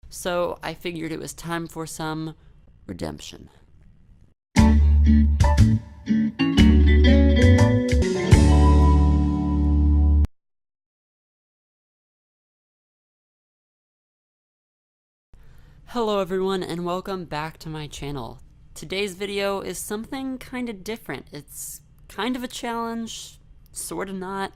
So I figured it was time for some redemption. Hello everyone and welcome back to my channel. Today's video is something kind of different. It's kind of a challenge, sort of not.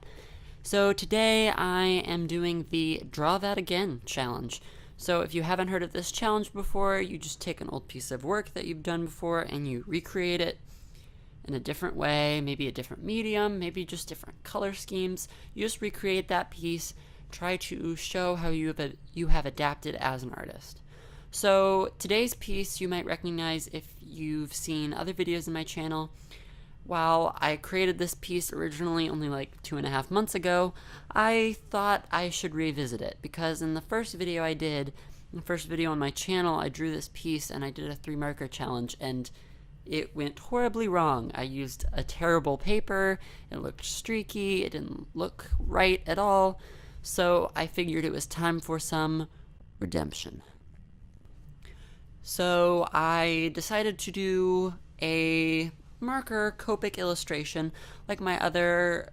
So today I am doing the Draw That Again challenge. So if you haven't heard of this challenge before, you just take an old piece of work that you've done before and you recreate it in a different way, maybe a different medium, maybe just different color schemes. You just recreate that piece, try to show how you have adapted as an artist. So today's piece you might recognize if you've seen other videos in my channel. While I created this piece originally only like 2.5 months ago, I thought I should revisit it because in the first video on my channel, I drew this piece and I did a 3 marker challenge and it went horribly wrong. I used a terrible paper, it looked streaky, it didn't look right at all, so I figured it was time for some redemption. So I decided to do a marker Copic illustration. Like my other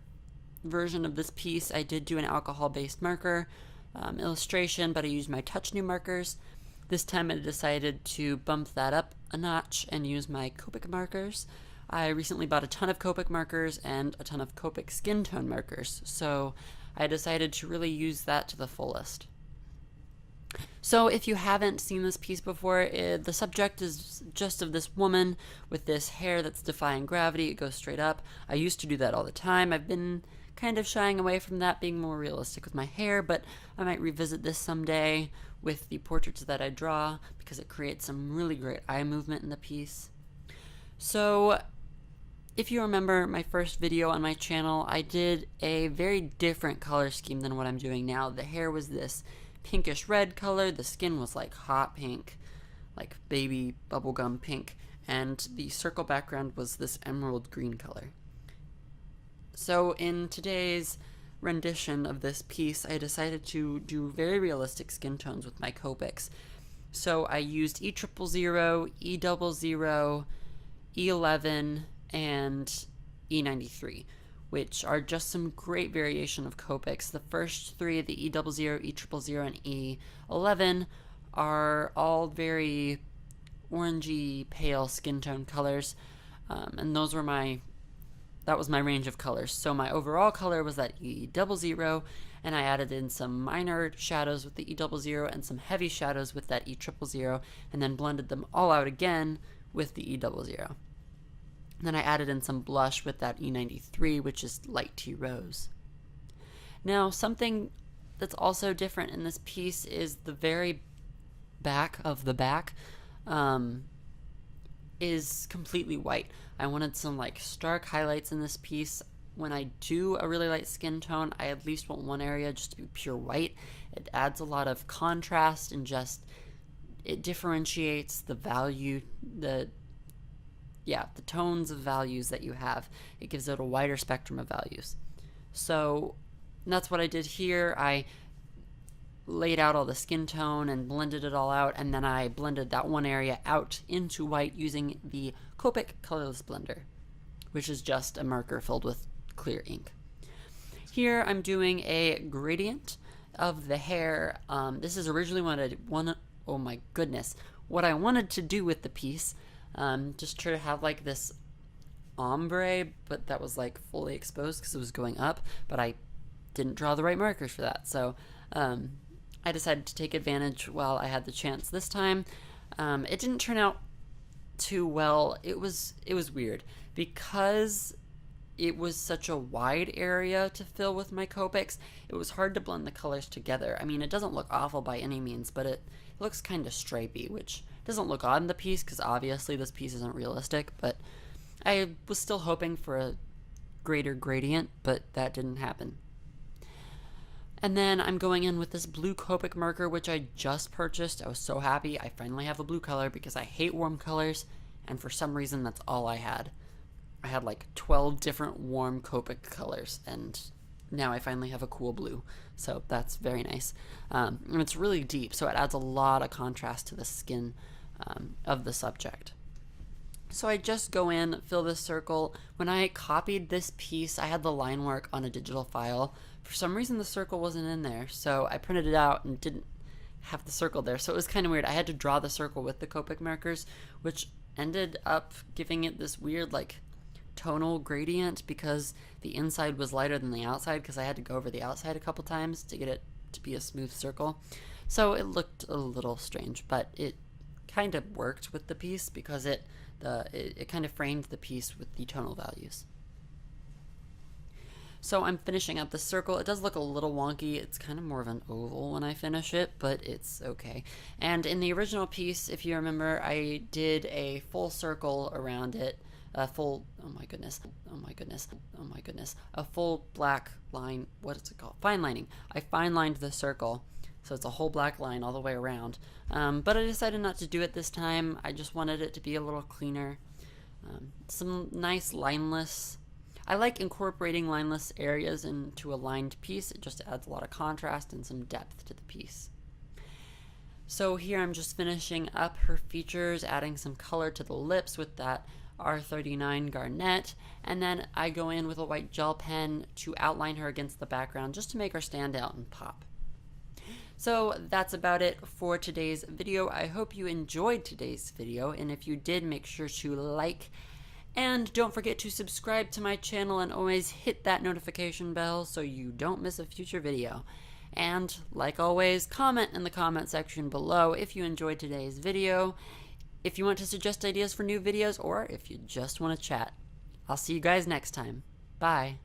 version of this piece, I did do an alcohol-based marker illustration, but I used my touch new markers. This time I decided to bump that up a notch and use my Copic markers. I recently bought a ton of Copic markers and a ton of Copic skin tone markers, so I decided to really use that to the fullest. So if you haven't seen this piece before, the subject is just of this woman with this hair that's defying gravity. It goes straight up. I used to do that all the time. I've been kind of shying away from that, being more realistic with my hair, but I might revisit this someday with the portraits that I draw because it creates some really great eye movement in the piece. So if you remember my first video on my channel, I did a very different color scheme than what I'm doing now. The hair was this pinkish red color, the skin was like hot pink, like baby bubblegum pink, and the circle background was this emerald green color. So in today's rendition of this piece, I decided to do very realistic skin tones with my Copics. So I used E000, E00, E11, and E93, which are just some great variation of Copics. The first 3, the E00, E000, and E11, are all very orangey, pale skin tone colors, and that was my range of colors. So my overall color was that E00, and I added in some minor shadows with the E00 and some heavy shadows with that E000, and then blended them all out again with the E00. Then I added in some blush with that E93, which is light tea rose. Now, something that's also different in this piece is the very back of the back is completely white. I wanted some like stark highlights in this piece. When I do a really light skin tone, I at least want one area just to be pure white. It adds a lot of contrast and just it differentiates the value, the tones of values that you have. It gives it a wider spectrum of values. So that's what I did here. I laid out all the skin tone and blended it all out, and then I blended that one area out into white using the Copic Colorless Blender, which is just a marker filled with clear ink. Here I'm doing a gradient of the hair. This is originally what I wanted to do with the piece. Just try to have like this ombre, but that was like fully exposed because it was going up, but I didn't draw the right markers for that. So I decided to take advantage while I had the chance this time. It didn't turn out too well. It was weird because it was such a wide area to fill with my Copics. It was hard to blend the colors together. I mean, it doesn't look awful by any means, but it looks kind of stripey, which doesn't look odd in the piece because obviously this piece isn't realistic, but I was still hoping for a greater gradient, but that didn't happen. And then I'm going in with this blue Copic marker, which I just purchased. I was so happy. I finally have a blue color because I hate warm colors, and for some reason that's all I had. I had like 12 different warm Copic colors, and now I finally have a cool blue. So that's very nice. And it's really deep, so it adds a lot of contrast to the skin of the subject. So I just go in, fill this circle. When I copied this piece, I had the line work on a digital file. For some reason the circle wasn't in there, so I printed it out and didn't have the circle there. So it was kind of weird. I had to draw the circle with the Copic markers, which ended up giving it this weird like tonal gradient because the inside was lighter than the outside, because I had to go over the outside a couple times to get it to be a smooth circle. So it looked a little strange, but it kind of worked with the piece because it kind of framed the piece with the tonal values. So I'm finishing up the circle. It does look a little wonky. It's kind of more of an oval when I finish it, but it's okay. And in the original piece, if you remember, I did a full circle around it, a full, oh my goodness, a full black line, what is it called? Fine lining. I fine lined the circle, so it's a whole black line all the way around. But I decided not to do it this time. I just wanted it to be a little cleaner. Some nice lineless. I like incorporating lineless areas into a lined piece. It just adds a lot of contrast and some depth to the piece. So here I'm just finishing up her features, adding some color to the lips with that R39 Garnet, and then I go in with a white gel pen to outline her against the background just to make her stand out and pop. So that's about it for today's video. I hope you enjoyed today's video, and if you did, make sure to like, and don't forget to subscribe to my channel and always hit that notification bell so you don't miss a future video. And like always, comment in the comment section below if you enjoyed today's video, if you want to suggest ideas for new videos, or if you just want to chat. I'll see you guys next time. Bye.